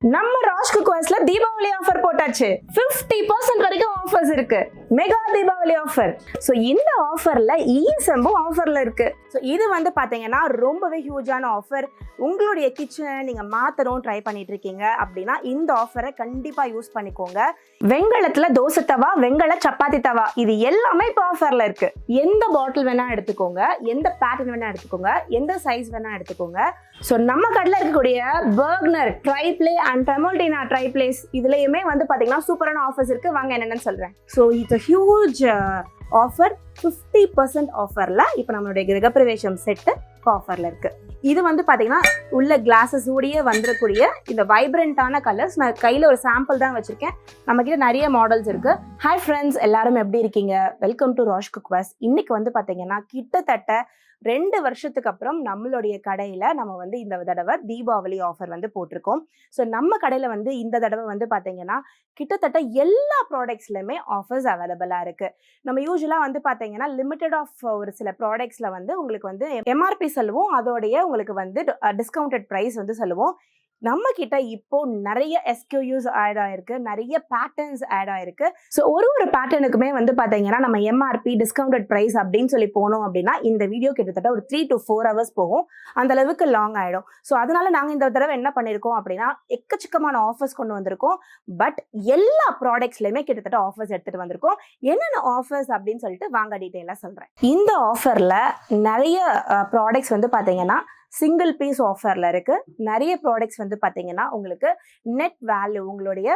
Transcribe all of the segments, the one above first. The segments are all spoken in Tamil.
நம்ம ராஜ் குக்வர்ஸ்ல தீபாவளி ஆஃபர் போட்டாச்சு. 50% வரைக்கும் ஆஃபர்ஸ் இருக்கு. Mega Deepavali offer. சோ இந்த ஆஃபர்ல இஎஸ்எம்போ ஆஃபர்ல இருக்கு. சோ இது வந்து பாத்தீங்கன்னா ரொம்பவே ஹியூஜான ஆஃபர். உங்களுடைய கிச்சனை நீங்க மாத்தணும் ட்ரை பண்ணிட்டு இருக்கீங்க அப்படின்னா இந்த ஆஃபரை கண்டிப்பா யூஸ் பண்ணிக்கோங்க. வெங்கலத்துல தோசை தவா, வெங்கல சப்பாத்தி தவா, இது எல்லாமே இப்போ ஆஃபர்ல இருக்கு. எந்த பாட்டில் வேணா எடுத்துக்கோங்க, எந்த பேட்டர்ன் வேணா எடுத்துக்கோங்க, எந்த சைஸ் வேணா எடுத்துக்கோங்க. சோ நம்ம கடையில் இருக்கக்கூடிய பர்கனர், ட்ரைப்ளே அண்ட் ட்ரெமோல்டினா ட்ரைப்ளேஸ் இதுலயுமே வந்து பாத்தீங்கன்னா சூப்பரான ஆஃபர்ஸ் இருக்கு. வாங்க என்னன்னு சொல்றேன். So it's huge offer. 50% ஆஃபர்ல இப்போ நம்மளுடைய கிரகப்பிரவேசம் செட்டு ஆஃபர்ல இருக்கு. இது வந்து பாத்தீங்கன்னா உள்ள கிளாஸஸ் ஓடியே வந்துடக்கூடிய இந்த வைப்ரண்டான கலர்ஸ். நான் கையில ஒரு சாம்பிள் தான் வச்சிருக்கேன். நம்ம கிட்ட நிறைய மாடல்ஸ் இருக்கு. ஹாய் ஃப்ரெண்ட்ஸ், எல்லாரும் எப்படி இருக்கீங்க? Welcome to Raj cookwares. இன்னைக்கு வந்து பாத்தீங்கன்னா கிட்டத்தட்ட 2 வருஷத்துக்கு அப்புறம் நம்மளுடைய கடையில நம்ம வந்து இந்த தடவை தீபாவளி ஆஃபர் வந்து போட்டிருக்கோம். ஸோ நம்ம கடையில வந்து இந்த தடவை வந்து பாத்தீங்கன்னா கிட்டத்தட்ட எல்லா ப்ராடக்ட்ஸ்லயுமே ஆஃபர்ஸ் அவைலபிளா இருக்கு. நம்ம யூஸ்வலா வந்து பாத்தீங்கன்னா லிமிடெட் ஆஃப் ஒரு சில ப்ராடக்ட்ஸ்ல வந்து உங்களுக்கு வந்து எம்ஆர்பி சொல்லுவோம், அதோடைய உங்களுக்கு வந்து டிஸ்கவுண்டட் ப்ரைஸ் வந்து சொல்லுவோம். நம்ம கிட்ட இப்போ நிறைய SKUs ஆட் ஆயிருக்கு, நிறைய பேட்டர்ன்ஸ் ஆட் ஆயிருக்கு. ஸோ ஒரு பேட்டர்னுக்குமே வந்து பாத்தீங்கன்னா நம்ம எம்ஆர்பி டிஸ்கவுண்டட் பிரைஸ் அப்படின்னு சொல்லி போனோம் அப்படின்னா இந்த வீடியோ கிட்டத்தட்ட ஒரு 3 to 4 hours போகும். அந்த அளவுக்கு லாங் ஆயிடும். ஸோ அதனால நாங்க இந்த தடவை என்ன பண்ணிருக்கோம் அப்படின்னா எக்கச்சக்கமான ஆஃபர்ஸ் கொண்டு வந்திருக்கோம். பட் எல்லா ப்ராடக்ட்ஸ்லயுமே கிட்டத்தட்ட ஆஃபர்ஸ் எடுத்துட்டு வந்திருக்கோம். என்னென்ன ஆஃபர்ஸ் அப்படின்னு சொல்லிட்டு வாங்க டீட்டெயிலா சொல்றேன். இந்த ஆஃபர்ல நிறைய ப்ராடக்ட்ஸ் வந்து பாத்தீங்கன்னா சிங்கிள் பீஸ் ஆஃபர்ல இருக்கு. நிறைய ப்ராடக்ட்ஸ் வந்து பாத்தீங்கன்னா உங்களுக்கு நெட் வேல்யூ, உங்களுடைய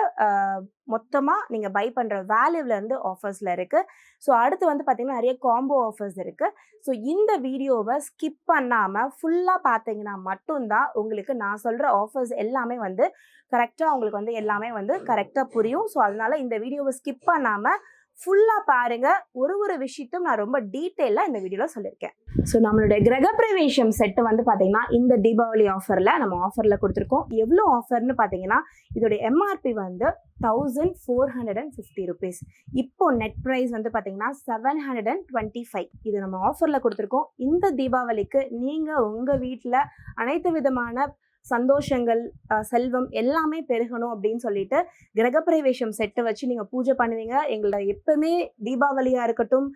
மொத்தமா நீங்க பை பண்ற வேல்யூல இருந்து ஆஃபர்ஸ்ல இருக்கு. ஸோ அடுத்து வந்து பாத்தீங்கன்னா நிறைய காம்போ ஆஃபர்ஸ் இருக்கு. ஸோ இந்த வீடியோவை ஸ்கிப் பண்ணாம ஃபுல்லா பாத்தீங்கன்னா மட்டும்தான் உங்களுக்கு நான் சொல்ற ஆஃபர்ஸ் எல்லாமே வந்து கரெக்டா உங்களுக்கு வந்து எல்லாமே வந்து கரெக்டா புரியும். ஸோ அதனால இந்த வீடியோவை ஸ்கிப் பண்ணாம ஃபுல்லா பாருங்க. ஒரு விஷயத்தையும் நான் ரொம்ப டீட்டெயிலா இந்த வீடியோல சொல்லியிருக்கேன். ஸோ நம்மளுடைய கிரகப்பிரவேசம் செட்டு வந்து பாத்தீங்கன்னா இந்த தீபாவளி ஆஃபர்ல நம்ம ஆஃபர்ல கொடுத்துருக்கோம். எவ்வளோ ஆஃபர்னு பாத்தீங்கன்னா இதோட எம்ஆர்பி வந்து 1450 rupees. இப்போ நெட் ப்ரைஸ் வந்து பாத்தீங்கன்னா 725. இது நம்ம ஆஃபர்ல கொடுத்துருக்கோம். இந்த தீபாவளிக்கு நீங்க உங்க வீட்டுல அனைத்து விதமான சந்தோஷங்கள், செல்வம் எல்லாமே பெருகணும் அப்படின்னு சொல்லிட்டு கிரகப்பிரவேசம் செட்டை வச்சு நீங்க பூஜை பண்ணுவீங்க. எங்களோட எப்பவுமே தீபாவளியா இருக்கட்டும்,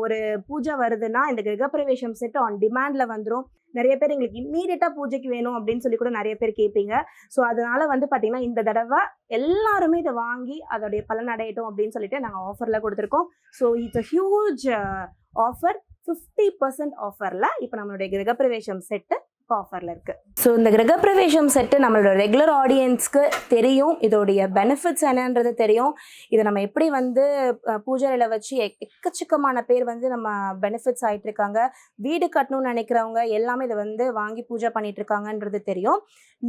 ஒரு பூஜை வருதுன்னா இந்த கிரகப்பிரவேசம் செட் ஆன் டிமாண்ட்ல வந்துடும். நிறைய பேர் எங்களுக்கு இம்மீடியட்டா பூஜைக்கு வேணும் அப்படின்னு சொல்லி கூட நிறைய பேர் கேட்பீங்க. ஸோ அதனால வந்து பாத்தீங்கன்னா இந்த தடவை எல்லாருமே இதை வாங்கி அதோடைய பலன் அடையட்டும் அப்படின்னு சொல்லிட்டு நாங்கள் ஆஃபர்ல கொடுத்துருக்கோம். So it's huge offer. 50% ஆஃபர்ல இப்போ நம்மளுடைய கிரகப்பிரவேசம் செட்டு ஆஃபர்ல இருக்கு. ஸோ இந்த கிரகப்பிரவேசம் செட்டு நம்மளோட ரெகுலர் ஆடியன்ஸ்க்கு தெரியும், இதோடைய பெனிஃபிட்ஸ் என்னன்றது தெரியும். இதை நம்ம எப்படி வந்து பூஜையில வச்சு எக்கச்சக்கமான பேர் வந்து நம்ம பெனிஃபிட்ஸ் ஆயிட்டு இருக்காங்க. வீடு கட்டணும்னு நினைக்கிறவங்க எல்லாமே இதை வந்து வாங்கி பூஜை பண்ணிட்டு இருக்காங்கன்றது தெரியும்.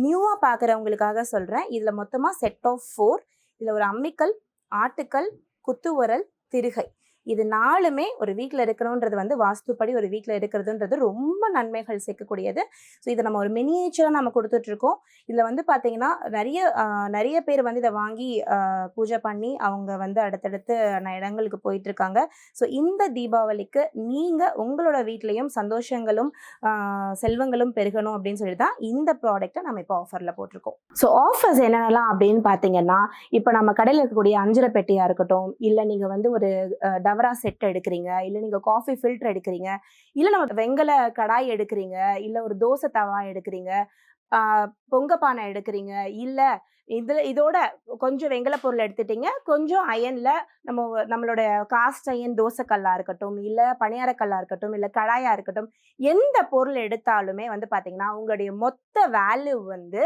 நியூவா பாக்குறவங்களுக்காக சொல்றேன். இதுல மொத்தமா செட் ஆஃப் 4. இதுல ஒரு அம்மிக்கல், ஆட்டுக்கல், குத்து உரல், திருகை, இது 4மே ஒரு வீட்டில் இருக்கணுன்றது வந்து வாஸ்துப்படி ஒரு வீட்டில் இருக்கிறதுன்றது ரொம்ப நன்மைகள் சேர்க்கக்கூடியது. ஸோ இதை நம்ம ஒரு மினியேச்சராக நம்ம கொடுத்துட்ருக்கோம். இதில் வந்து பார்த்தீங்கன்னா நிறைய பேர் வந்து இதை வாங்கி பூஜை பண்ணி அவங்க வந்து அடுத்தடுத்து இடங்களுக்கு போயிட்டுருக்காங்க. ஸோ இந்த தீபாவளிக்கு நீங்கள் உங்களோட வீட்லேயும் சந்தோஷங்களும் செல்வங்களும் பெருகணும் அப்படின்னு சொல்லி தான் இந்த ப்ராடக்டை நம்ம இப்போ ஆஃபரில் போட்டிருக்கோம். ஸோ ஆஃபர்ஸ் என்னென்னலாம் அப்படின்னு பார்த்தீங்கன்னா இப்போ நம்ம கடையில் இருக்கக்கூடிய அஞ்சரை பெட்டியாக இருக்கட்டும், இல்லை நீங்கள் வந்து ஒரு டவரா செட் எடுக்கிறீங்க, இல்லை நீங்கள் காஃபி ஃபில்டர் எடுக்கிறீங்க, இல்லை நம்ம வெங்கல கடாய் எடுக்கிறீங்க, இல்லை ஒரு தோசை தவா எடுக்கிறீங்க, பொங்கப்பானை எடுக்கிறீங்க, இல்லை இதோட கொஞ்சம் வெங்கல பொருள் எடுத்துட்டீங்க, கொஞ்சம் அயன்ல நம்மளோட காஸ்ட் அயன் தோசை கல்லா இருக்கட்டும், இல்லை பணியாரக்கல்லா இருக்கட்டும், இல்லை கடாயா இருக்கட்டும், எந்த பொருள் எடுத்தாலுமே வந்து பாத்தீங்கன்னா உங்களுடைய மொத்த வேல்யூ வந்து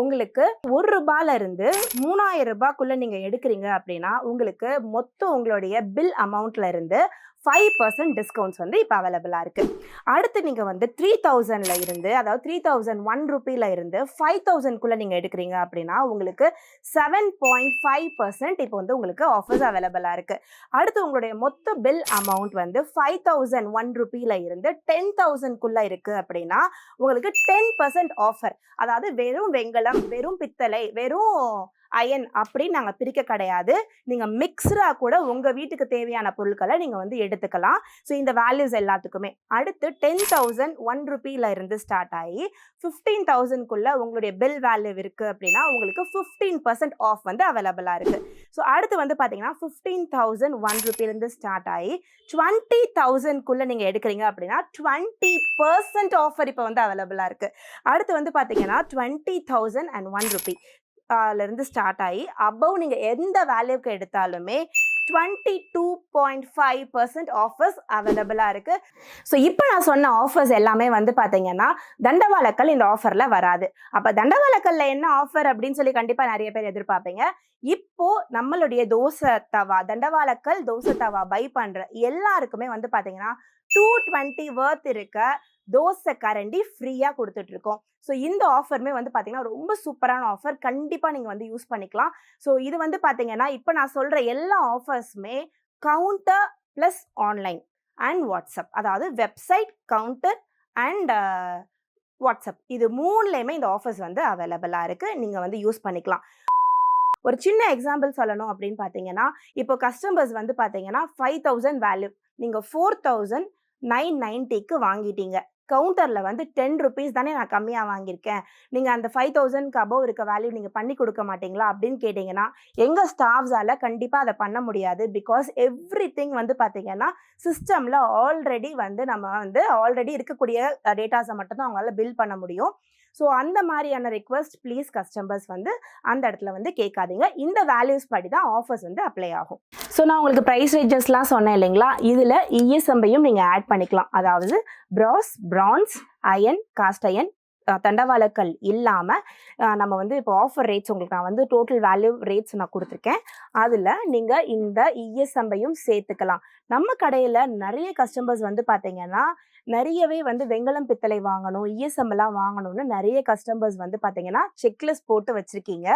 உங்களுக்கு ₹1 இருந்து 3000 ரூபாய்க்குள்ள நீங்க எடுக்கிறீங்க அப்படின்னா உங்களுக்கு மொத்தம் உங்களுடைய பில் அமௌண்ட்ல இருந்து 5% டிஸ்கவுண்ட்ஸ் வந்து இப்போ அவைலபிளா இருக்கு. அடுத்து நீங்க வந்து 3000ல இருந்து, அதாவது 3001 ரூபாயில இருந்து 5000க்குள்ள நீங்க எடுக்கிறீங்க அப்படின்னா உங்களுக்கு 7.5% இப்போ வந்து உங்களுக்கு ஆஃபர்ஸ் அவைலபிளா இருக்கு. அடுத்து உங்களுடைய மொத்த பில் அமௌண்ட் வந்து 5001 ரூபாயில இருந்து 10,000க்குள்ள இருக்கு அப்படின்னா உங்களுக்கு 10% ஆஃபர். அதாவது வெறும் வெங்கலம், வெறும் பித்தளை, வெறும் அயன் அப்படின்னு நாங்கள் பிரிக்க கிடையாது. நீங்கள் மிக்ஸ்டாக கூட உங்கள் வீட்டுக்கு தேவையான பொருட்களை நீங்கள் வந்து எடுத்துக்கலாம். ஸோ இந்த வேல்யூஸ் எல்லாத்துக்குமே அடுத்து 10,000 ₹1 இருந்து ஸ்டார்ட் ஆகி 15,000க்குள்ள உங்களுடைய பில் வேல்யூ இருக்குது அப்படின்னா உங்களுக்கு 15% ஆஃப் வந்து அவைலபிளாக இருக்குது. ஸோ அடுத்து வந்து பார்த்தீங்கன்னா 15,000 ₹1 ஸ்டார்ட் ஆகி 20,000க்குள்ள நீங்கள் எடுக்கிறீங்க அப்படின்னா 20% ஆஃபர் இப்போ வந்து அவைலபிளாக இருக்குது. அடுத்து வந்து பார்த்தீங்கன்னா 20,001 இருந்து ஸ்டார்ட் ஆகி அபவ் நீங்கள் எந்த வேல்யூக்கு எடுத்தாலுமே 22.5% ஆஃபர்ஸ் அவைலபிளாக இருக்குது. ஸோ இப்போ நான் சொன்ன ஆஃபர்ஸ் எல்லாமே வந்து பார்த்தீங்கன்னா தண்டவாளக்கல் இந்த ஆஃபரில் வராது. அப்போ தண்டவாளக்கல்ல என்ன ஆஃபர் அப்படின்னு சொல்லி கண்டிப்பாக நிறைய பேர் எதிர்பார்ப்பீங்க. இப்போ நம்மளுடைய தோசை தவா தண்டவாளக்கல் தோசை தவா பை பண்ணுற எல்லாருக்குமே வந்து பார்த்தீங்கன்னா 220 வர்த் இருக்க தோசை கரண்டி ஃப்ரீயாக கொடுத்துட்டு இருக்கோம். ஸோ இந்த ஆஃபருமே வந்து பார்த்தீங்கன்னா ரொம்ப சூப்பரான ஆஃபர், கண்டிப்பாக நீங்கள் வந்து யூஸ் பண்ணிக்கலாம். ஸோ இது வந்து பார்த்தீங்கன்னா இப்போ நான் சொல்கிற எல்லா ஆஃபர்ஸுமே counter plus online and WhatsApp, அதாவது வெப்சைட், கவுண்டர் அண்ட் வாட்ஸ்அப், இது மூணுலேயுமே இந்த ஆஃபர்ஸ் வந்து அவைலபிளாக இருக்குது. நீங்கள் வந்து யூஸ் பண்ணிக்கலாம். ஒரு சின்ன எக்ஸாம்பிள் சொல்லணும் அப்படின்னு பார்த்தீங்கன்னா இப்போ கஸ்டமர்ஸ் வந்து பார்த்தீங்கன்னா 5,000 வேல்யூ நீங்கள் 4,990க்கு வாங்கிட்டீங்க. கவுண்டரில் வந்து ₹10 தானே நான் கம்மியாக வாங்கியிருக்கேன், நீங்கள் அந்த 5,000க்கு அபவ் இருக்க வேல்யூ நீங்கள் பண்ணி கொடுக்க மாட்டீங்களா அப்படின்னு கேட்டிங்கன்னா எங்கள் ஸ்டாஃப்ஸால் கண்டிப்பாக அதை பண்ண முடியாது. பிகாஸ் எவ்ரிதிங் வந்து பார்த்தீங்கன்னா சிஸ்டமில் ஆல்ரெடி வந்து நம்ம வந்து ஆல்ரெடி இருக்கக்கூடிய டேட்டாஸை மட்டும் தான் அவங்களால பில் பண்ண முடியும். ஸோ அந்த மாதிரியான ரிக்வெஸ்ட் ப்ளீஸ் கஸ்டமர்ஸ் வந்து அந்த இடத்துல வந்து கேட்காதீங்க. இந்த வேல்யூஸ் படி தான் ஆஃபர்ஸ் வந்து அப்ளை ஆகும். ஸோ நான் உங்களுக்கு ப்ரைஸ் ரேஞ்சஸ்லாம் சொன்னேன் இல்லைங்களா, இதில் இஎஸ்எம்பையும் நீங்கள் ஆட் பண்ணிக்கலாம். அதாவது பிராஸ், பிரான்ஸ், அயன், காஸ்ட் அயன், தண்டவாளக்கல் இல்லாமல் நம்ம வந்து இப்போ ஆஃபர் ரேட்ஸ் உங்களுக்கு நான் வந்து டோட்டல் வேல்யூ ரேட்ஸ் நான் கொடுத்துருக்கேன். அதில் நீங்கள் இந்த இஎஸ்எம்பையும் சேர்த்துக்கலாம். நம்ம கடையில் நிறைய கஸ்டமர்ஸ் வந்து பார்த்தீங்கன்னா நிறையவே வந்து வெங்கலம் பித்தளை வாங்கணும், இஎஸ்எம்லாம் வாங்கணும்னு நிறைய கஸ்டமர்ஸ் வந்து பார்த்தீங்கன்னா செக்லிஸ்ட் போட்டு வச்சுருக்கீங்க.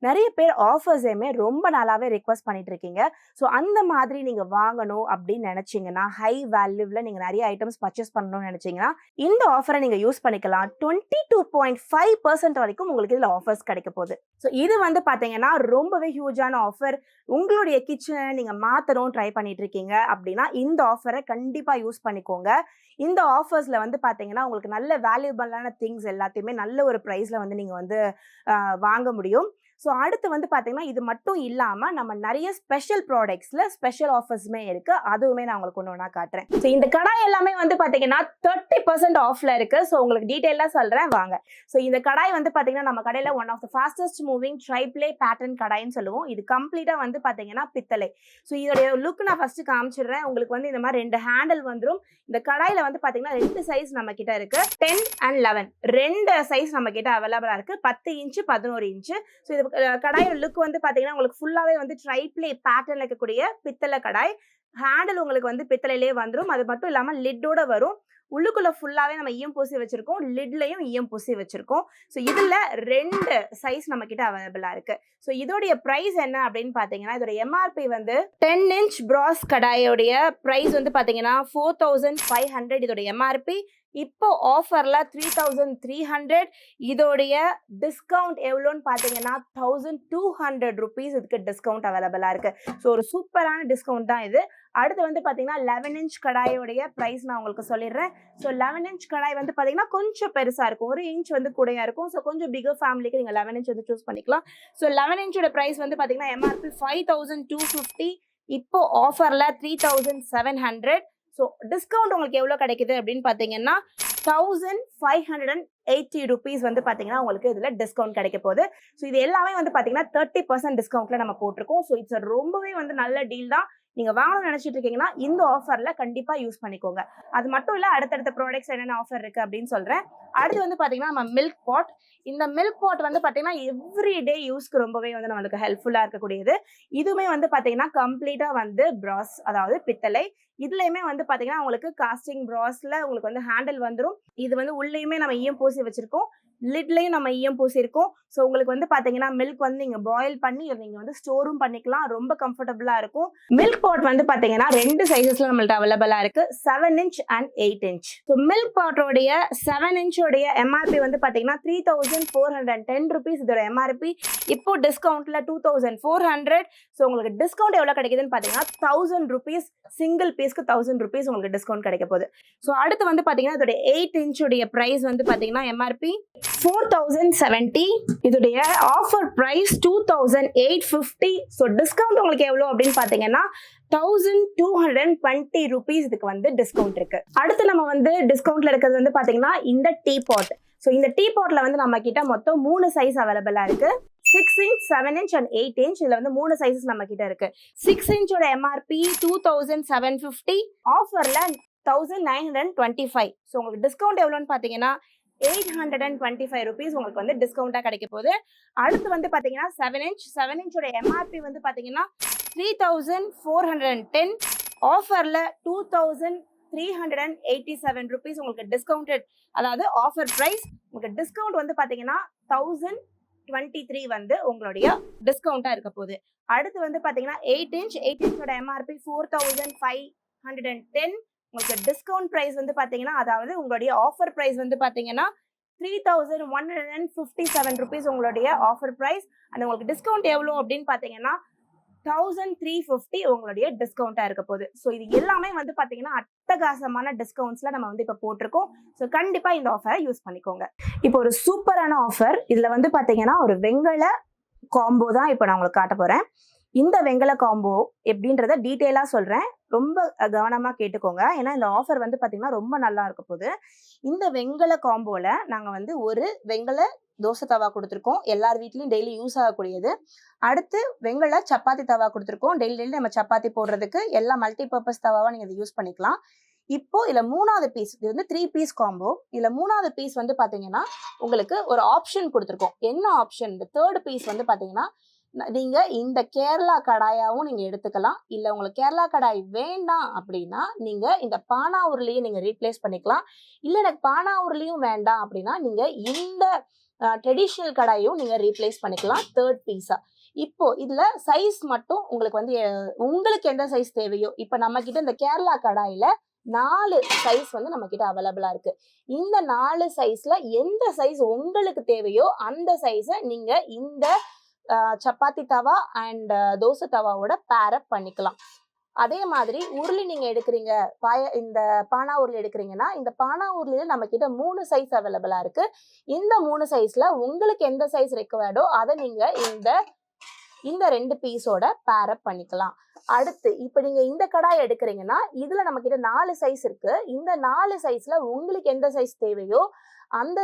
நிறைய பேர் ஆஃபர்ஸையுமே ரொம்ப நாளாகவே ரிக்வஸ்ட் பண்ணிட்டு இருக்கீங்க. ஸோ அந்த மாதிரி நீங்கள் வாங்கணும் அப்படின்னு நினச்சிங்கன்னா, ஹை வேல்யூவில் நீங்கள் நிறைய ஐட்டம்ஸ் பர்ச்சேஸ் பண்ணணும்னு நினச்சிங்கன்னா இந்த ஆஃபரை நீங்கள் யூஸ் பண்ணிக்கலாம். 22.5% வரைக்கும் உங்களுக்கு இதில் ஆஃபர்ஸ் கிடைக்க போகுது. ஸோ இது வந்து பார்த்தீங்கன்னா ரொம்பவே ஹியூஜான ஆஃபர். உங்களுடைய கிச்சனை நீங்கள் மாற்றணும் ட்ரை பண்ணிட்டு இருக்கீங்க அப்படின்னா இந்த ஆஃபரை கண்டிப்பாக யூஸ் பண்ணிக்கோங்க. இந்த ஆஃபர்ஸில் வந்து பார்த்தீங்கன்னா உங்களுக்கு நல்ல வேல்யூபிளான திங்ஸ் எல்லாத்தையுமே நல்ல ஒரு ப்ரைஸில் வந்து நீங்கள் வந்து வாங்க முடியும். ஸோ அடுத்து வந்து பார்த்தீங்கன்னா இது மட்டும் இல்லாமல் நம்ம நிறைய ஸ்பெஷல் ப்ராடக்ட்ஸில் ஸ்பெஷல் ஆஃபர்ஸுமே இருக்குது. அதுவுமே நான் உங்களுக்கு ஒன்று ஒன்றா காட்டுறேன். ஸோ இந்த கடாய் எல்லாமே வந்து பார்த்தீங்கன்னா 30% ஆஃபில் இருக்குது. ஸோ உங்களுக்கு டீட்டெயிலாக சொல்கிறேன் வாங்க. ஸோ இந்த கடாய் வந்து பார்த்தீங்கன்னா நம்ம கடையில் one of the fastest moving triply pattern கடாயின்னு சொல்லுவோம். இது கம்ப்ளீட்டாக வந்து பார்த்தீங்கன்னா பித்தளை. ஸோ இதோடைய லுக் நான் ஃபஸ்ட்டு காமிச்சிடுறேன். உங்களுக்கு வந்து இந்த மாதிரி 2 ஹேண்டில் வந்துடும். இந்த கடாயில் வந்து பார்த்தீங்கன்னா 2 சைஸ் நம்ம கிட்ட இருக்குது, 10 and 11 2 சைஸ் நம்ம கிட்ட அவைலபிளாக இருக்குது, 10 இன்ச்சு 11 இன்ச்சு. ஸோ இது கடாயோட லுக் வந்து பார்த்தீங்கன்னா உங்களுக்கு ஃபுல்லாகவே வந்து ட்ரைப்ளே பேட்டர்ன் இருக்கக்கூடிய பித்தளை கடாய். ஹேண்டில் உங்களுக்கு வந்து பித்தளையிலே வந்துடும். அது மட்டும் இல்லாமல் லிட்டோட வரும். உள்ளுக்குள்ள ஃபுல்லாகவே நம்ம ஈயம் பூசி வச்சிருக்கோம், லிட்லையும் ஈயம் பூசி வச்சிருக்கோம். ஸோ இதில் 2 சைஸ் நம்ம கிட்ட அவைலபிளாக இருக்கு. ஸோ இதோடைய ப்ரைஸ் என்ன அப்படின்னு பார்த்தீங்கன்னா இதோட எம்ஆர்பி வந்து 10 inch பிராஸ் கடாயோடைய ப்ரைஸ் வந்து பார்த்தீங்கன்னா 4,500 இதோட எம்ஆர்பி. இப்போ ஆஃபரில் 3,300. இதோடைய டிஸ்கவுண்ட் எவ்வளோன்னு பார்த்தீங்கன்னா ₹1,200 இதுக்கு டிஸ்கவுண்ட் அவைலபிளாக இருக்குது. ஸோ ஒரு சூப்பரான டிஸ்கவுண்ட் தான் இது. அடுத்து வந்து பார்த்தீங்கன்னா 11 inch கடாயோடைய ப்ரைஸ் நான் உங்களுக்கு சொல்லிடுறேன். ஸோ 11 inch கடாய் வந்து பார்த்தீங்கன்னா கொஞ்சம் பெருசாக இருக்கும், 1 inch வந்து கூடையாக இருக்கும். ஸோ கொஞ்சம் பிகர் ஃபேமிலிக்கு நீங்கள் 11 inch வந்து சூஸ் பண்ணிக்கலாம். ஸோ 11 inch ப்ரைஸ் வந்து பார்த்தீங்கன்னா எம்ஆர்பி 5,250. இப்போ ஆஃபரில் 3,700. ஸோ டிஸ்கவுண்ட் உங்களுக்கு எவ்வளோ கிடைக்குது அப்படின்னு பார்த்தீங்கன்னா ₹1,580 வந்து பார்த்தீங்கன்னா உங்களுக்கு இதில் டிஸ்கவுண்ட் கிடைக்க போகுது. ஸோ இது எல்லாமே வந்து பார்த்தீங்கன்னா 30% டிஸ்கவுண்ட்டில் நம்ம போட்டிருக்கோம். ஸோ இட்ஸ் ரொம்பவே வந்து நல்ல டீல் தான். நீங்கள் வாங்கணும்னு நினச்சிட்டு இருக்கீங்கன்னா இந்த ஆஃபரில் கண்டிப்பாக யூஸ் பண்ணிக்கோங்க. அது மட்டும் இல்லை, அடுத்தடுத்த ப்ராடக்ட்ஸ் என்னென்ன ஆஃபர் இருக்குது அப்படின்னு சொல்கிறேன். அடுத்து வந்து பார்த்தீங்கன்னா நம்ம மில்க் பாட். இந்த மில்க் பாட் வந்து பார்த்தீங்கன்னா எவ்ரிடே யூஸ்க்கு ரொம்பவே வந்து நம்மளுக்கு ஹெல்ப்ஃபுல்லாக இருக்கக்கூடியது. இதுவுமே வந்து பார்த்தீங்கன்னா கம்ப்ளீட்டாக வந்து பிராஸ், அதாவது பித்தளை. இதுலையுமே வந்து பார்த்தீங்கன்னா உங்களுக்கு காஸ்டிங் பிராஸில் உங்களுக்கு வந்து ஹேண்டில் வந்துடும். இது வந்து உள்ளேயுமே நம்ம ஈயம் பூசி வச்சுருக்கோம், லிட்லையும் நம்ம ஈயம் பூசியிருக்கோம். ஸோ உங்களுக்கு வந்து பார்த்தீங்கன்னா மில்க் வந்து நீங்கள் பாயில் பண்ணி நீங்கள் வந்து ஸ்டோரும் பண்ணிக்கலாம், ரொம்ப கம்ஃபர்டபுளாக இருக்கும். மில்க் பாட் வந்து பார்த்தீங்கன்னா 2 சைஸஸில் நம்மள்ட்ட அவைலபிளாக இருக்குது, 7 inch and 8 inch. So milk பாட்டோடைய 7 inch உடைய எம்ஆர்பி வந்து பாத்தீங்கன்னா 3410 rupees இதோட எம்ஆர்பி. இப்போ டிஸ்கவுண்ட்ல 2400. ஸோ உங்களுக்கு டிஸ்கவுண்ட் எவ்வளவு கிடைக்குதுன்னு பாத்தீங்கன்னா 1000 rupees, சிங்கிள் பீஸ்க்கு 1000 rupees உங்களுக்கு டிஸ்கவுண்ட் கிடைக்க போகுது. ஸோ அடுத்து வந்து பாத்தீங்கன்னா இதோட 8 inch உடைய பிரைஸ் வந்து பாத்தீங்கன்னா எம்ஆர்பி 4070. இதோடைய ஆஃபர் பிரைஸ் 2850. ஸோ டிஸ்கவுண்ட் உங்களுக்கு எவ்வளவு அப்படின்னு பாத்தீங்கன்னா 1220 rupees இதுக்கு வந்து டிஸ்கவுண்ட் இருக்கு. அடுத்து நம்ம வந்து டிஸ்கவுண்ட்ல இருக்கிறது வந்து பாத்தீங்கன்னா இந்த டீ பாட். ஸோ இந்த டீ பாட்ல வந்து நம்ம கிட்ட மொத்தம் 3 சைஸ் அவைலபிளா இருக்கு. 6 inch, 7 inch and 8 inch. இதுல வந்து 3 சைஸஸ் நம்ம கிட்ட இருக்கு. 6 inch ஓட எம்ஆர்பி 2750, ஆஃபர்ல 1925. ஸோ உங்களுக்கு டிஸ்கவுண்ட் எவ்வளோன்னு பாத்தீங்கன்னா 825 rupees உங்களுக்கு வந்து டிஸ்கவுண்டா கிடைக்க போகுது. அடுத்து வந்து பாத்தீங்கன்னா 7 inch ஓட எம்ஆர்பி வந்து பாத்தீங்கன்னா 3410, ஆஃபர்ல 2387 rupees உங்களுக்கு டிஸ்கவுண்டட், அதாவது ஆஃபர் பிரைஸ். உங்களுக்கு டிஸ்கவுண்ட் வந்து பாத்தீங்கன்னா 1023 வந்து உங்களுடைய டிஸ்கவுண்டா இருக்க போகுது. அடுத்து வந்து பாத்தீங்கன்னா 8 inch ஓட எம்ஆர்பி 4510, உங்களுக்கு டிஸ்கவுண்ட் பிரைஸ் வந்து பாத்தீங்கன்னா, அதாவது உங்களுடைய ஆஃபர் பிரைஸ் வந்து பாத்தீங்கன்னா 3157 rupees உங்களுடைய ஆஃபர் பிரைஸ். அண்ட் உங்களுக்கு டிஸ்கவுண்ட் எவ்வளவு அப்படின்னு பாத்தீங்கன்னா 1350 உங்களுடைய டிஸ்கவுண்டா இருக்க போகுது. ஸோ இது எல்லாமே வந்து பாத்தீங்கன்னா அட்டகாசமான டிஸ்கவுண்ட்ஸ்ல நம்ம வந்து இப்ப போட்டிருக்கோம். ஸோ கண்டிப்பா இந்த ஆஃபரை யூஸ் பண்ணிக்கோங்க. இப்போ ஒரு சூப்பரான ஆஃபர். இதுல வந்து பாத்தீங்கன்னா ஒரு வெங்கல காம்போ தான் இப்போ நான் உங்களுக்கு காட்ட போறேன். இந்த வெங்கல காம்போ எப்படின்றத டீட்டெயிலா சொல்றேன், ரொம்ப கவனமா கேட்டுக்கோங்க. ஏன்னா இந்த ஆஃபர் வந்து பாத்தீங்கன்னா ரொம்ப நல்லா இருக்க போகுது. இந்த வெங்கல காம்போல நாங்க வந்து ஒரு வெங்கல தோசை தவா கொடுத்துருக்கோம், எல்லார் வீட்லயும் டெய்லி யூஸ் ஆகக்கூடியது. அடுத்து வெங்கல சப்பாத்தி தவா கொடுத்துருக்கோம், டெய்லி நம்ம சப்பாத்தி போடுறதுக்கு எல்லா மல்டி பர்பஸ் தவாவா நீங்க இதை யூஸ் பண்ணிக்கலாம். இப்போ இதுல 3வது பீஸ், இது வந்து 3 பீஸ் காம்போ. இதுல 3வது பீஸ் வந்து பாத்தீங்கன்னா உங்களுக்கு ஒரு ஆப்ஷன் கொடுத்துருக்கோம். என்ன ஆப்ஷன்? இந்த 3rd பீஸ் வந்து பாத்தீங்கன்னா நீங்க இந்த கேரளா கடாயாவும் நீங்க எடுத்துக்கலாம். இல்ல உங்களுக்கு கேரளா கடாய் வேண்டாம் அப்படின்னா நீங்க இந்த பானா உருளையும் நீங்க ரீப்ளேஸ் பண்ணிக்கலாம். இல்ல எனக்கு பானா உருளையும் வேண்டாம் அப்படின்னா நீங்க இந்த ட்ரெடிஷ்னல் கடாயும் நீங்க ரீப்ளேஸ் பண்ணிக்கலாம் 3rd பீஸா. இப்போ இதுல சைஸ் மட்டும் உங்களுக்கு வந்து உங்களுக்கு எந்த சைஸ் தேவையோ, இப்ப நம்ம கிட்ட இந்த கேரளா கடாயில 4 சைஸ் வந்து நம்ம கிட்ட அவைலபிளா இருக்கு. இந்த 4 சைஸ்ல எந்த சைஸ் உங்களுக்கு தேவையோ அந்த சைஸை நீங்க இந்த சப்பாத்தி தவா அண்ட் தோசை தவாவோட பேர் அப் பண்ணிக்கலாம். அதே மாதிரி உருளி நீங்க எடுக்கிறீங்க, இந்த பானா உருளி எடுக்கிறீங்கன்னா இந்த பானா உருளியில நம்ம கிட்ட 3 சைஸ் அவைலபிளா இருக்கு. இந்த 3 சைஸ்ல உங்களுக்கு எந்த சைஸ் ரெக்வயர்டோ அதை நீங்க இந்த 2 பீஸோட பேர் அப் பண்ணிக்கலாம். அடுத்து இப்ப நீங்க இந்த கடாய் எடுக்கிறீங்கன்னா இதுல நம்ம கிட்ட 4 சைஸ் இருக்கு. இந்த 4 சைஸ்ல உங்களுக்கு எந்த சைஸ் தேவையோ அந்த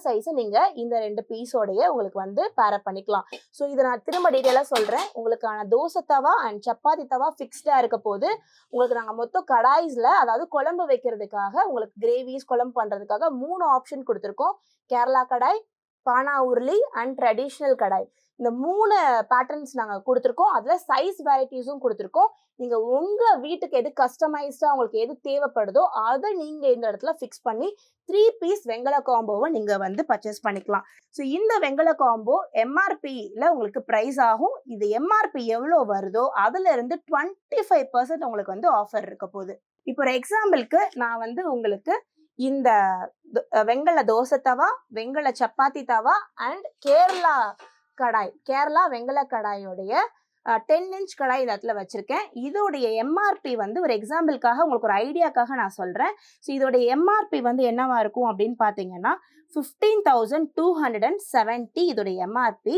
சைஸை நீங்க இந்த 2 பீஸோடைய உங்களுக்கு வந்து பேர் அப் பண்ணிக்கலாம். ஸோ இதை நான் திரும்ப டீட்டெயிலா சொல்றேன். உங்களுக்கான தோசை தவா அண்ட் சப்பாத்தி தவா ஃபிக்ஸ்டா இருக்க போது உங்களுக்கு நாங்க மொத்தம் கடாய்ஸ்ல, அதாவது குழம்பு வைக்கிறதுக்காக, உங்களுக்கு கிரேவிஸ் குழம்பு பண்றதுக்காக 3 ஆப்ஷன் கொடுத்துருக்கோம். கேரளா கடாய், பானா உருளி அண்ட் ட்ரெடிஷ்னல் கடாய். இந்த 3 பேட்டர்ன்ஸ் நாங்க கொடுத்துருக்கோம். அதுல சைஸ் வெரைட்டிஸும் கொடுத்துருக்கோம். நீங்க உங்க வீட்டுக்கு எது கஸ்டமைஸ்டா உங்களுக்கு எது தேவைப்படுதோ அதை நீங்க இந்த இடத்துல ஃபிக்ஸ் பண்ணி 3 பீஸ் வெங்கல காம்போவை நீங்க வந்து பர்ச்சேஸ் பண்ணிக்கலாம். ஸோ இந்த வெங்கல காம்போ எம்ஆர்பியில உங்களுக்கு பிரைஸ் ஆகும். இது எம்ஆர்பி எவ்வளோ வருதோ அதுல இருந்து 25% உங்களுக்கு வந்து ஆஃபர் இருக்க போகுது. இப்போ ஒரு எக்ஸாம்பிளுக்கு நான் வந்து உங்களுக்கு இந்த வெங்கல தோசை தவா, வெங்கல சப்பாத்தி தவா அண்ட் கேரளா வெங்கல கடாயோடைய 10 inch கடாய் இந்த இடத்துல வச்சிருக்கேன். இதோடைய எம்ஆர்பி வந்து ஒரு எக்ஸாம்பிளுக்காக உங்களுக்கு ஒரு ஐடியாக்காக நான் சொல்றேன். ஸோ இதோடைய எம்ஆர்பி வந்து என்னவா இருக்கும் அப்படின்னு பாத்தீங்கன்னா 15,270 இதோடைய எம்ஆர்பி.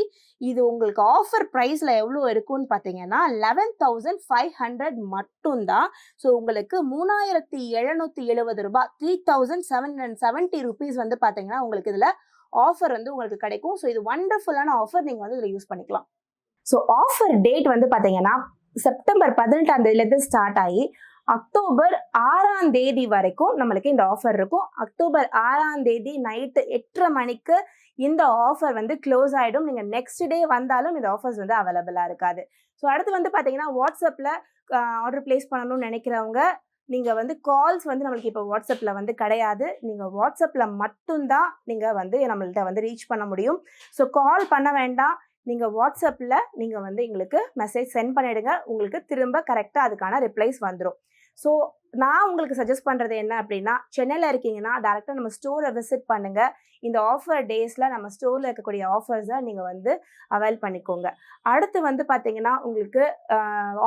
இது உங்களுக்கு ஆஃபர் பிரைஸ்ல எவ்வளவு இருக்கும்னு பாத்தீங்கன்னா 11,500 மட்டும்தான். ஸோ உங்களுக்கு 3,770 ரூபாய், 3,770 rupees வந்து பாத்தீங்கன்னா உங்களுக்கு இதுல ஆஃபர் வந்து உங்களுக்கு கிடைக்கும். ஸோ இது வண்டர்ஃபுல்லான ஆஃபர், நீங்க வந்து இதில் யூஸ் பண்ணிக்கலாம். ஸோ ஆஃபர் டேட் வந்து பார்த்தீங்கன்னா செப்டம்பர் 18ஆம் தேதியிலேருந்து ஸ்டார்ட் ஆகி அக்டோபர் 6ஆம் தேதி வரைக்கும் நம்மளுக்கு இந்த ஆஃபர் இருக்கும். அக்டோபர் 6ஆம் தேதி நைட்டு 8:30 மணிக்கு இந்த ஆஃபர் வந்து க்ளோஸ் ஆகிடும். நீங்கள் நெக்ஸ்ட் டே வந்தாலும் இந்த ஆஃபர்ஸ் வந்து அவைலபிளாக இருக்காது. ஸோ அடுத்து வந்து பார்த்தீங்கன்னா வாட்ஸ்அப்பில் ஆர்டர் பிளேஸ் பண்ணணும்னு நினைக்கிறவங்க நீங்கள் வந்து கால்ஸ் வந்து நம்மளுக்கு இப்போ வாட்ஸ்அப்பில் வந்து கிடையாது. நீங்கள் வாட்ஸ்அப்பில் மட்டும்தான் நீங்கள் வந்து நம்மள்கிட்ட வந்து ரீச் பண்ண முடியும். ஸோ கால் பண்ண வேண்டாம், நீங்கள் வாட்ஸ்அப்பில் நீங்கள் வந்து எங்களுக்கு மெசேஜ் சென்ட் பண்ணிவிடுங்க. உங்களுக்கு திரும்ப கரெக்டாக அதுக்கான ரிப்ளைஸ் வந்துடும். ஸோ நான் உங்களுக்கு சஜஸ்ட் பண்ணுறது என்ன அப்படின்னா, சென்னையில் இருக்கீங்கன்னா டேரெக்டாக நம்ம ஸ்டோரை விசிட் பண்ணுங்கள். இந்த ஆஃபர் டேஸில் நம்ம ஸ்டோரில் இருக்கக்கூடிய ஆஃபர்ஸை நீங்கள் வந்து அவைல் பண்ணிக்கோங்க. அடுத்து வந்து பார்த்தீங்கன்னா, உங்களுக்கு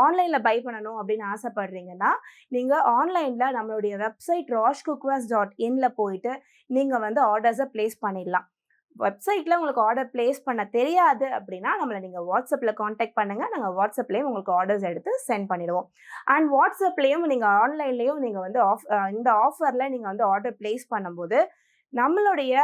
ஆன்லைனில் பை பண்ணணும் அப்படின்னு ஆசைப்படுறீங்கன்னா, நீங்கள் ஆன்லைனில் நம்மளுடைய வெப்சைட் roshcookwares.in போயிட்டு நீங்கள் வந்து ஆர்டர்ஸை ப்ளேஸ் பண்ணிடலாம். வெப்சைட்டில் உங்களுக்கு ஆர்டர் ப்ளேஸ் பண்ண தெரியாது அப்படின்னா நம்மளை நீங்கள் வாட்ஸ்அப்பில் காண்டாக்ட் பண்ணுங்கள். நாங்கள் வாட்ஸ்அப்லேயும் உங்களுக்கு ஆர்டர்ஸ் எடுத்து சென்ட் பண்ணிடுவோம். அண்ட் வாட்ஸ்அப்லேயும் நீங்கள் ஆன்லைன்லேயும் நீங்கள் வந்து இந்த ஆஃபரில் நீங்கள் வந்து ஆர்டர் ப்ளேஸ் பண்ணும்போது நம்மளுடைய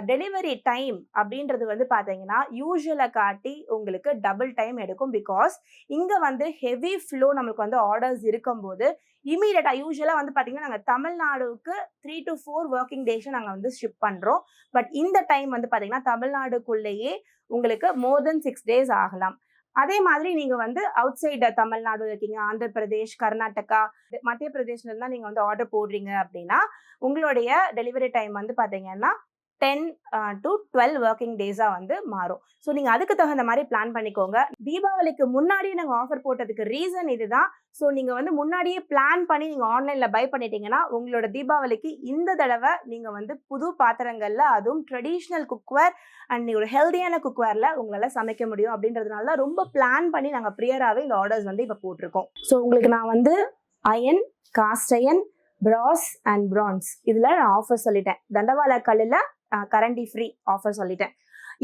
டெலிவரி டைம் அப்படின்றது வந்து பார்த்தீங்கன்னா யூஸ்வலை காட்டி உங்களுக்கு டபுள் டைம் எடுக்கும். பிகாஸ் இங்கே வந்து ஹெவி ஃப்ளோ நம்மளுக்கு வந்து ஆர்டர்ஸ் இருக்கும்போது இமீடியட்டாக யூஸ்வலாக வந்து பார்த்தீங்கன்னா நாங்கள் தமிழ்நாடுக்கு 3 to 4 ஒர்க்கிங் டேஸும் நாங்கள் வந்து ஷிப் பண்ணுறோம். பட் இந்த டைம் வந்து பார்த்தீங்கன்னா தமிழ்நாடுக்குள்ளேயே உங்களுக்கு மோர் தென் 6 days ஆகலாம். அதே மாதிரி நீங்கள் வந்து அவுட் சைடு தமிழ்நாடு இருக்கீங்க, ஆந்திர பிரதேஷ், கர்நாடகா, மத்திய பிரதேஷ்ல இருந்தால் நீங்கள் வந்து ஆர்டர் போடுறீங்க அப்படின்னா உங்களுடைய டெலிவரி டைம் வந்து பார்த்தீங்கன்னா 10 to 12 ஒர்க்கிங் டேஸாக வந்து மாறும். ஸோ நீங்கள் அதுக்கு தகுந்த மாதிரி பிளான் பண்ணிக்கோங்க. தீபாவளிக்கு முன்னாடியே நாங்கள் ஆஃபர் போட்டதுக்கு ரீசன் இதுதான். ஸோ நீங்கள் வந்து முன்னாடியே பிளான் பண்ணி நீங்கள் ஆன்லைனில் பை பண்ணிட்டீங்கன்னா உங்களோட தீபாவளிக்கு இந்த தடவை நீங்கள் வந்து புது பாத்திரங்களில், அதுவும் ட்ரெடிஷ்னல் குக்வேர் அண்ட் ஒரு ஹெல்தியான குக்வேரில் உங்களால் சமைக்க முடியும் அப்படின்றதுனால தான் ரொம்ப பிளான் பண்ணி நாங்கள் ப்ரியராகவே இந்த ஆர்டர்ஸ் வந்து இப்போ போட்டிருக்கோம். ஸோ உங்களுக்கு நான் வந்து iron, cast iron, brass and bronze இதில் நான் ஆஃபர் சொல்லிட்டேன். தண்டவாள கல்லில் கரண்டி ஃப்ரீ ஆஃபர் சொல்லிட்டேன்.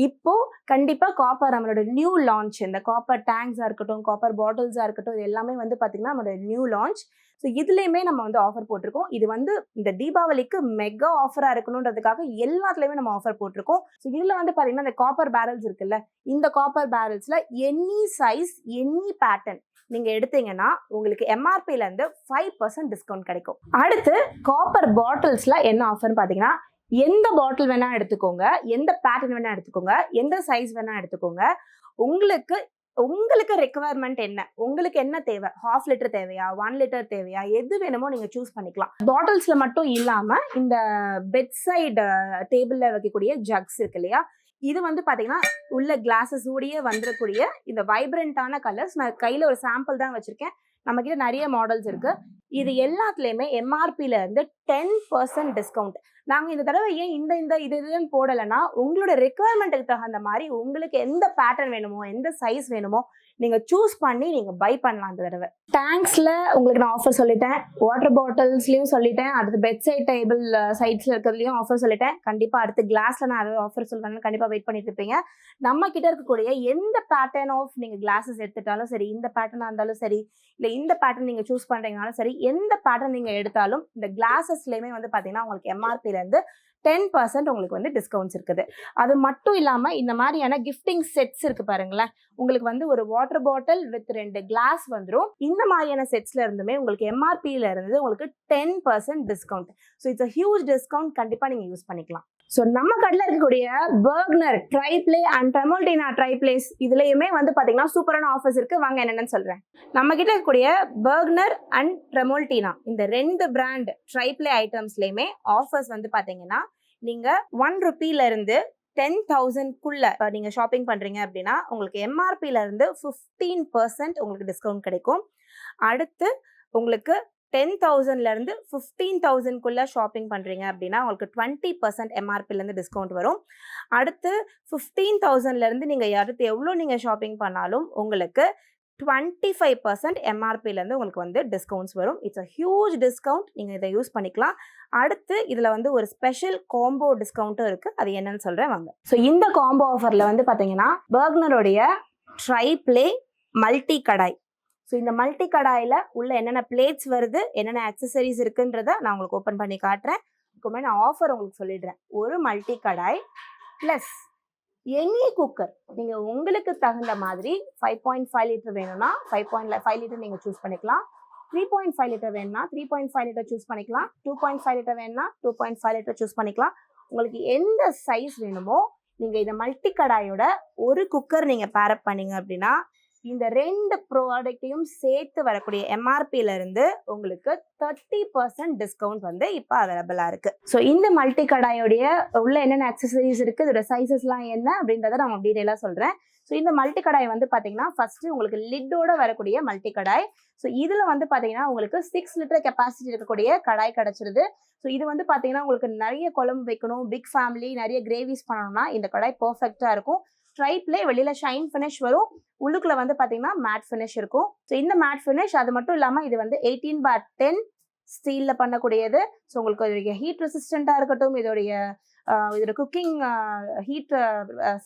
இப்போ கண்டிப்பா காப்பர் நம்மளோட நியூ லான்ச், இந்த காப்பர் டேங்க்ஸா இருக்கட்டும், காப்பர் பாட்டில்ஸா இருக்கட்டும், இது எல்லாமே வந்து பாத்தீங்கன்னா நம்மளோட நியூ லான்ச். ஸோ இதுலயுமே நம்ம வந்து ஆஃபர் போட்டிருக்கோம். இது வந்து இந்த தீபாவளிக்கு மெகா ஆஃபரா இருக்கணும்ன்றதுக்காக எல்லாத்துலயுமே நம்ம ஆஃபர் போட்டிருக்கோம். ஸோ இதுல வந்து பாத்தீங்கன்னா இந்த காப்பர் பேரல்ஸ் இருக்குல்ல, இந்த காப்பர் பேரல்ஸ்ல எனி சைஸ், எனி பேட்டர்ன் நீங்க எடுத்தீங்கன்னா உங்களுக்கு எம்ஆர்பில இருந்து 5% டிஸ்கவுண்ட் கிடைக்கும். அடுத்து காப்பர் பாட்டில்ஸ்ல என்ன ஆஃபர்னு பாத்தீங்கன்னா, எந்த பாட்டில் வேணா எடுத்துக்கோங்க, எந்த பேட்டர்ன் வேணா எடுத்துக்கோங்க, எந்த சைஸ் வேணா எடுத்துக்கோங்க. உங்களுக்கு ரெக்குவயர்மெண்ட் என்ன, உங்களுக்கு என்ன தேவை, 1/2 லிட்டர் தேவையா, 1 லிட்டர் தேவையா, எது வேணுமோ நீங்க சூஸ் பண்ணிக்கலாம். பாட்டில்ஸ்ல மட்டும் இல்லாம இந்த பெட் சைடு டேபிள்ல வைக்கக்கூடிய ஜக்ஸ் இருக்கு இல்லையா, இது வந்து பாத்தீங்கன்னா உள்ள கிளாஸஸ் ஓடியே வந்துடக்கூடிய இந்த வைப்ரண்டான கலர்ஸ். நான் கையில ஒரு சாம்பிள் தான் வச்சிருக்கேன். நம்ம கிட்ட நிறைய மாடல்ஸ் இருக்கு. இது எல்லாத்துலயுமே எம்ஆர்பில இருந்து 10% டிஸ்கவுண்ட். நாங்க இந்த தடவை ஏன் இதுன்னு போடலைன்னா, உங்களோட ரெக்குவயர்மெண்ட்டுக்கு தகுந்த மாதிரி உங்களுக்கு எந்த பேட்டர்ன் வேணுமோ, எந்த சைஸ் வேணுமோ நீங்க சூஸ் பண்ணி நீங்க பை பண்ணலாம். இந்த தடவை டேங்க்ஸ்ல உங்களுக்கு நான் ஆஃபர் சொல்லிட்டேன், வாட்டர் பாட்டில்ஸ்லயும் சொல்லிட்டேன், அடுத்து பெட் சைட் டேபிள் சைட்ஸ்ல இருக்கிறதுலயும் ஆஃபர் சொல்லிட்டேன். கண்டிப்பா அடுத்து கிளாஸ்ல நான் ஏதாவது ஆஃபர் சொல்றேன்னு கண்டிப்பா வெயிட் பண்ணிட்டு இருப்பீங்க. நம்ம கிட்ட இருக்கக்கூடிய எந்த பேட்டர்ன் ஆஃப் நீங்க கிளாஸஸ் எடுத்துட்டாலும் சரி, இந்த பேட்டர்னா இருந்தாலும் சரி, இல்ல இந்த பேட்டர்ன் நீங்க சூஸ் பண்றீங்கனாலும் சரி, எந்த பேட்டர்ன் நீங்க எடுத்தாலும் இந்த கிளாஸஸ்லயுமே வந்து பாத்தீங்கன்னா உங்களுக்கு எம்ஆர்பில இருந்து 10% உங்களுக்கு வந்து டிஸ்கவுண்ட்ஸ் இருக்குது. அது மட்டும் இல்லாம இந்த மாதிரியான கிஃப்டிங் செட்ஸ் இருக்கு பாருங்களேன், உங்களுக்கு வந்து ஒரு வாட்டர் பாட்டில் வித் 2 கிளாஸ் வந்துடும். இந்த மாதிரியான செட்ஸ்ல இருந்துமே உங்களுக்கு எம்ஆர்பில இருந்து உங்களுக்கு 10% discount. So it's a huge discount. கண்டிப்பா நீங்க யூஸ் பண்ணிக்கலாம். ஸோ நம்ம கடையில் இருக்கக்கூடிய பர்க்னர், ட்ரைப்ளே அண்ட் ட்ரெமோல்டினா ட்ரைப்ளேஸ் இதுலயுமே வந்து பாத்தீங்கன்னா சூப்பரான ஆஃபர்ஸ் இருக்கு. வாங்க என்னன்னு சொல்றேன். நம்ம கிட்ட இருக்கக்கூடிய பர்க்னர் அண்ட் ட்ரெமோல்டினா இந்த 2 பிராண்ட் ட்ரைப்ளே ஐட்டம்ஸ்லயுமே ஆஃபர்ஸ் வந்து பாத்தீங்கன்னா, நீங்க 1 ரூபில இருந்து 10,000க்குள்ள நீங்க ஷாப்பிங் பண்றீங்க அப்படின்னா உங்களுக்கு எம்ஆர்பில இருந்து 15% உங்களுக்கு டிஸ்கவுண்ட் கிடைக்கும். அடுத்து உங்களுக்கு 10,000ல இருந்து 15,000க்குள்ள ஷாப்பிங் பண்றீங்க அப்படின்னா உங்களுக்கு 20% எம்ஆர்பில இருந்து டிஸ்கவுண்ட் வரும். அடுத்து 15,000ல இருந்து நீங்க அடுத்து எவ்வளோ நீங்க ஷாப்பிங் பண்ணாலும் உங்களுக்கு 25% எம்ஆர்பில இருந்து உங்களுக்கு வந்து டிஸ்கவுண்ட்ஸ் வரும். It's a huge discount. நீங்க இதை யூஸ் பண்ணிக்கலாம். அடுத்து இதுல வந்து ஒரு ஸ்பெஷல் காம்போ டிஸ்கவுண்ட்டும் இருக்கு. அது என்னன்னு சொல்றேன் வாங்க. ஸோ இந்த காம்போ ஆஃபர்ல வந்து பாத்தீங்கன்னா பர்க்னருடைய ட்ரைப்ளே மல்டி கடாய். ஸோ இந்த மல்டி கடாயில் உள்ள என்னென்ன பிளேட்ஸ் வருது, என்னென்ன அக்சசரிஸ் இருக்குன்றத நான் உங்களுக்கு ஓப்பன் பண்ணி காட்டுறேன். இதுக்கு நான் ஆஃபர் உங்களுக்கு சொல்லிடுறேன். ஒரு மல்டி கடாய் ப்ளஸ் எனி குக்கர் நீங்கள் உங்களுக்கு தகுந்த மாதிரி 5.5 லிட்டர் வேணும்னா 5.5 லிட்டர் நீங்கள் சூஸ் பண்ணிக்கலாம். 3.5 லிட்டர் வேணும்னா 3.5 லிட்டர் சூஸ் பண்ணிக்கலாம். 2.5 லிட்டர் வேணும்னா 2.5 லிட்டர் சூஸ் பண்ணிக்கலாம். உங்களுக்கு எந்த சைஸ் வேணுமோ நீங்கள் இந்த மல்டி கடாயோட ஒரு குக்கர் நீங்கள் பேரப் பண்ணீங்க அப்படின்னா இந்த 2 ப்ராடக்டையும் சேர்த்து வரக்கூடிய எம்ஆர்பில இருந்து உங்களுக்கு 30% டிஸ்கவுண்ட் வந்து இப்போ அவைலபிளா இருக்கு. ஸோ இந்த மல்டி கடாயோடைய உள்ள என்னென்ன அக்சசரிஸ் இருக்கு, இதோட சைசஸ்லாம் என்ன அப்படின்றத நான் டீடைலா சொல்றேன். ஸோ ஸோ இந்த மல்டி கடாய் வந்து பார்த்தீங்கன்னா ஃபர்ஸ்ட் உங்களுக்கு லிட்டோட வரக்கூடிய மல்டி கடாய். ஸோ இதில் வந்து பார்த்தீங்கன்னா உங்களுக்கு 6 லிட்டர் கெப்பாசிட்டி இருக்கக்கூடிய கடாய் கிடச்சிருது. ஸோ இது வந்து பார்த்தீங்கன்னா உங்களுக்கு நிறைய குழம்பு வைக்கணும், பிக் ஃபேமிலி, நிறைய கிரேவிஸ் பண்ணணும்னா இந்த கடாய் பர்ஃபெக்டாக இருக்கும். ஸ்ட்ரைப்லேயே வெளியில் ஷைன் ஃபினிஷ் வரும், உள்ளுக்குள்ள வந்து பார்த்தீங்கன்னா மேட் ஃபினிஷ் இருக்கும். ஸோ இந்த மேட் ஃபினிஷ் அது மட்டும் இல்லாமல் இது வந்து 18/10 ஸ்டீலில் பண்ணக்கூடியது. ஸோ உங்களுக்கு இதோடைய ஹீட் ரெசிஸ்டண்ட்டாக இருக்கட்டும், இதோட குக்கிங் ஹீட்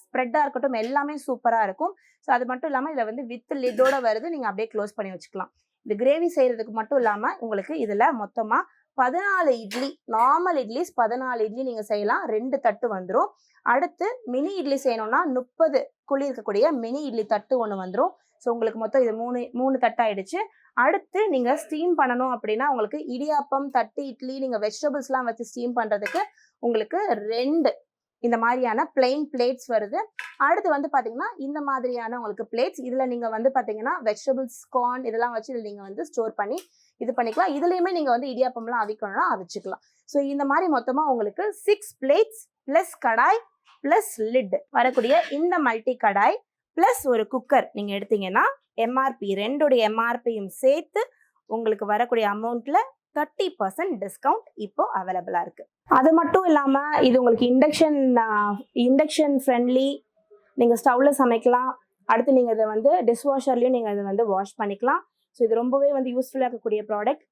ஸ்ப்ரெட்டாக இருக்கட்டும், எல்லாமே சூப்பராக இருக்கும். ஸோ அது மட்டும் இல்லாமல் இதில் வந்து வித் லிட்டோட வருது, நீங்கள் அப்படியே க்ளோஸ் பண்ணி வச்சுக்கலாம். இந்த கிரேவி செய்கிறதுக்கு மட்டும் இல்லாமல் உங்களுக்கு இதில் மொத்தமாக 14 இட்லி, நார்மல் இட்லிஸ் 14 இட்லி நீங்கள் செய்யலாம், 2 தட்டு வந்துடும். அடுத்து மினி இட்லி செய்யணும்னா 30 குழி இருக்கக்கூடிய மினி இட்லி தட்டு ஒன்று வந்துடும். ஸோ உங்களுக்கு மொத்தம் இது 3 தட்டு ஆயிடுச்சு. அடுத்து நீங்கள் ஸ்டீம் பண்ணணும் அப்படின்னா உங்களுக்கு இடியாப்பம், தட்டு இட்லி, நீங்கள் வெஜிடபிள்ஸ்லாம் வச்சு ஸ்டீம் பண்ணுறதுக்கு உங்களுக்கு 2 இந்த மாதிரியான பிளெயின் பிளேட்ஸ் வருது. அடுத்து வந்து பார்த்தீங்கன்னா இந்த மாதிரியான உங்களுக்கு பிளேட்ஸ், இதில் நீங்கள் வந்து பார்த்தீங்கன்னா வெஜிடபிள்ஸ், கார்ன் இதெல்லாம் வச்சு இதில் நீங்கள் வந்து ஸ்டோர் பண்ணி இது பண்ணிக்கலாம். இதுலேயுமே நீங்கள் வந்து இடியாப்பம்லாம் அவிக்கணும்னா அவிச்சுக்கலாம். ஸோ இந்த மாதிரி மொத்தமாக உங்களுக்கு 6 பிளேட்ஸ் ப்ளஸ் கடாய் ப்ளஸ் லிட் வரக்கூடிய இந்த மல்டி கடாய் ப்ளஸ் ஒரு குக்கர் நீங்கள் எடுத்தீங்கன்னா எம்ஆர்பி 2 எம்ஆர்பியும் சேர்த்து உங்களுக்கு வரக்கூடிய அமௌண்ட்டில் 30% டிஸ்கவுண்ட் இப்போ அவைலபிளாக இருக்குது. அது மட்டும் இல்லாமல் இது உங்களுக்கு இண்டக்ஷன் ஃப்ரெண்ட்லி, நீங்கள் ஸ்டவ்வில் சமைக்கலாம். அடுத்து நீங்கள் இதை வந்து டிஷ்வாஷர்லையும் நீங்கள் இதை வந்து வாஷ் பண்ணிக்கலாம். ஸோ இது ரொம்பவே வந்து யூஸ்ஃபுல்லாக இருக்கக்கூடிய ப்ராடக்ட்.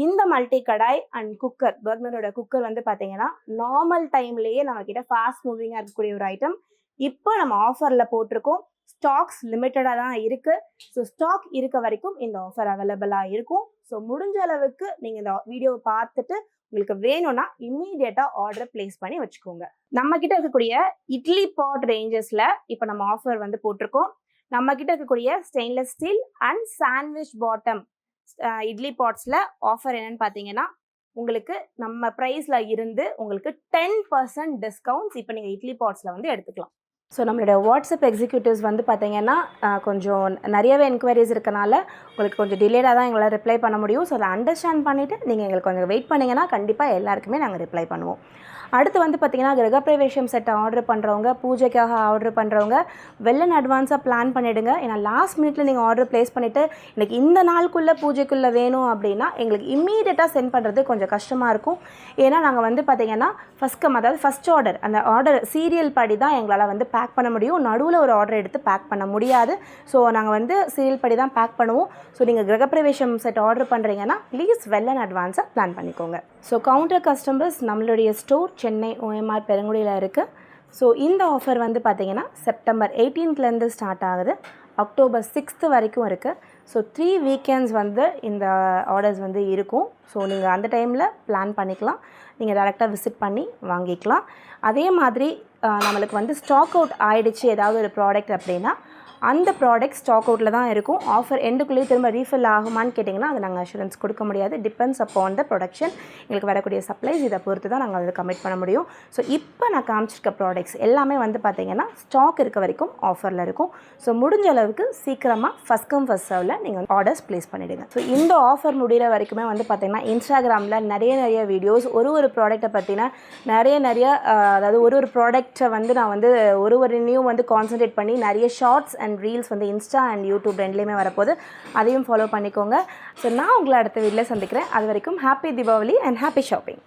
இந்த மல்டி கடாய் அண்ட் குக்கர், பர்க்னரோட குக்கர் வந்து பார்த்தீங்கன்னா நார்மல் டைம்லேயே நம்மக்கிட்ட ஃபாஸ்ட் மூவிங்காக இருக்கக்கூடிய ஒரு ஐட்டம். இப்போ நம்ம ஆஃபரில் போட்டிருக்கோம். ஸ்டாக்ஸ் லிமிட்டடாக தான் இருக்குது. ஸோ ஸ்டாக் இருக்க வரைக்கும் இந்த ஆஃபர் அவைலபிளாக இருக்கும். ஸோ முடிஞ்ச அளவுக்கு நீங்கள் இந்த வீடியோவை பார்த்துட்டு உங்களுக்கு வேணும்னா இம்மீடியட்டாக ஆர்டர் பிளேஸ் பண்ணி வச்சுக்கோங்க. நம்மக்கிட்ட இருக்கக்கூடிய இட்லி பாட் ரேஞ்சஸில் இப்போ நம்ம ஆஃபர் வந்து போட்டிருக்கோம். நம்மக்கிட்ட இருக்கக்கூடிய stainless steel and sandwich bottom idli பாட்ஸில் ஆஃபர் என்னன்னு பார்த்தீங்கன்னா உங்களுக்கு நம்ம ப்ரைஸில் இருந்து உங்களுக்கு 10% டிஸ்கவுண்ட்ஸ் இப்போ நீங்கள் இட்லி பாட்ஸில் வந்து எடுத்துக்கலாம். ஸோ நம்மளோட வாட்ஸ்அப் எக்ஸிக்யூட்டிவ்ஸ் வந்து பார்த்தீங்கன்னா கொஞ்சம் நிறையவே என்கொயரிஸ் இருக்கனால உங்களுக்கு கொஞ்சம் டிலேடாக தான் எங்களால் ரிப்ளை பண்ண முடியும். ஸோ அதை அண்டர்ஸ்டாண்ட் பண்ணிவிட்டு நீங்கள் எங்களுக்கு கொஞ்சம் வெயிட் பண்ணிங்கன்னா கண்டிப்பாக எல்லாருக்குமே நாங்கள் ரிப்ளை பண்ணுவோம். அடுத்து வந்து பார்த்தீங்கன்னா கிரகப்பிரவேசம் செட்டை ஆர்டர் பண்ணுறவங்க, பூஜைக்காக ஆர்டர் பண்ணுறவங்க வெல் இன் அட்வான்ஸாக பிளான் பண்ணிவிடுங்க. ஏன்னா லாஸ்ட் மினிட்ல நீங்கள் ஆர்டர் ப்ளேஸ் பண்ணிவிட்டு எனக்கு இந்த நாளுக்குள்ளே பூஜைக்குள்ளே வேணும் அப்படின்னா எங்களுக்கு இம்மீடியட்டாக சென்ட் பண்ணுறது கொஞ்சம் கஷ்டமாக இருக்கும். ஏன்னா நாங்கள் வந்து பார்த்தீங்கன்னா ஃபஸ்ட் ஆர்டர், அந்த ஆர்டர் சீரியல் படி தான் எங்களால் வந்து பேக் பண்ண முடியும். நடுவில் ஒரு ஆர்டர் எடுத்து பேக் பண்ண முடியாது. ஸோ நாங்கள் வந்து சீரியல் படி தான் பேக் பண்ணுவோம். ஸோ நீங்கள் கிரகப்பிரவேசம் செட் ஆர்டர் பண்ணுறீங்கன்னா ப்ளீஸ் வெல் இன் அட்வான்ஸாக பிளான் பண்ணிக்கோங்க. ஸோ கவுண்டர் கஸ்டமர்ஸ் நம்மளுடைய ஸ்டோர் சென்னை OMR பெருங்குடியில் இருக்குது. ஸோ இந்த ஆஃபர் வந்து பார்த்திங்கன்னா செப்டம்பர் 18லேருந்து ஸ்டார்ட் ஆகுது, அக்டோபர் 6 வரைக்கும் இருக்குது. ஸோ 3 வீக்கெண்ட்ஸ் வந்து இந்த ஆர்டர்ஸ் வந்து இருக்கும். ஸோ நீங்கள் அந்த டைமில் பிளான் பண்ணிக்கலாம், நீங்கள் டேரெக்டாக விசிட் பண்ணி வாங்கிக்கலாம். அதே மாதிரி நம்மளுக்கு வந்து ஸ்டாக் அவுட் ஆகிடுச்சு ஏதாவது ஒரு ப்ராடக்ட் அப்படின்னா அந்த ப்ராடக்ட் ஸ்டாக் அவுட்டில் தான் இருக்கும். ஆஃபர் எண்டுக்குள்ளேயே திரும்ப ரீஃபில் ஆகுமான்னு கேட்டிங்கன்னா அது நாங்கள் அஷூரன்ஸ் கொடுக்க முடியாது. டிபெண்ட்ஸ் அப்பான் த ப்ரொடக்ஷன், எங்களுக்கு வரக்கூடிய சப்ளைஸ் இதை பொறுத்து தான் நாங்கள் அதை கமிட் பண்ண முடியும். ஸோ இப்போ நான் காமிச்சிருக்க ப்ராடக்ட்ஸ் எல்லாமே வந்து பார்த்திங்கன்னா ஸ்டாக் இருக்க வரைக்கும் ஆஃபரில் இருக்கும். ஸோ முடிஞ்ச அளவுக்கு சீக்கிரமாக ஃபஸ்ட் கம் ஃபஸ்ட் சர்வில் நீங்கள் ஆர்டர்ஸ் ப்ளேஸ் பண்ணிவிடுங்க. ஸோ இந்த ஆஃபர் முடிகிற வரைக்குமே வந்து பார்த்திங்கன்னா இன்ஸ்டாகிராமில் நிறைய வீடியோஸ் ஒரு ப்ராடக்ட்டை பற்றின நிறைய அதாவது ஒரு ப்ராடக்ட்டை வந்து நான் வந்து ஒரு வந்து கான்சன்ட்ரேட் பண்ணி நிறைய ஷார்ட்ஸ் அண்ட் ரீல்ஸ் வந்து இன்ஸ்டா அண்ட் யூடியூப் ரெண்டுலேயுமே வரப்போகுது. அதையும் ஃபாலோ பண்ணிக்கோங்க. ஸோ நான் உங்களை அடுத்த வீடியோவில் சந்திக்கிறேன். அது வரைக்கும் happy Deepavali and happy shopping.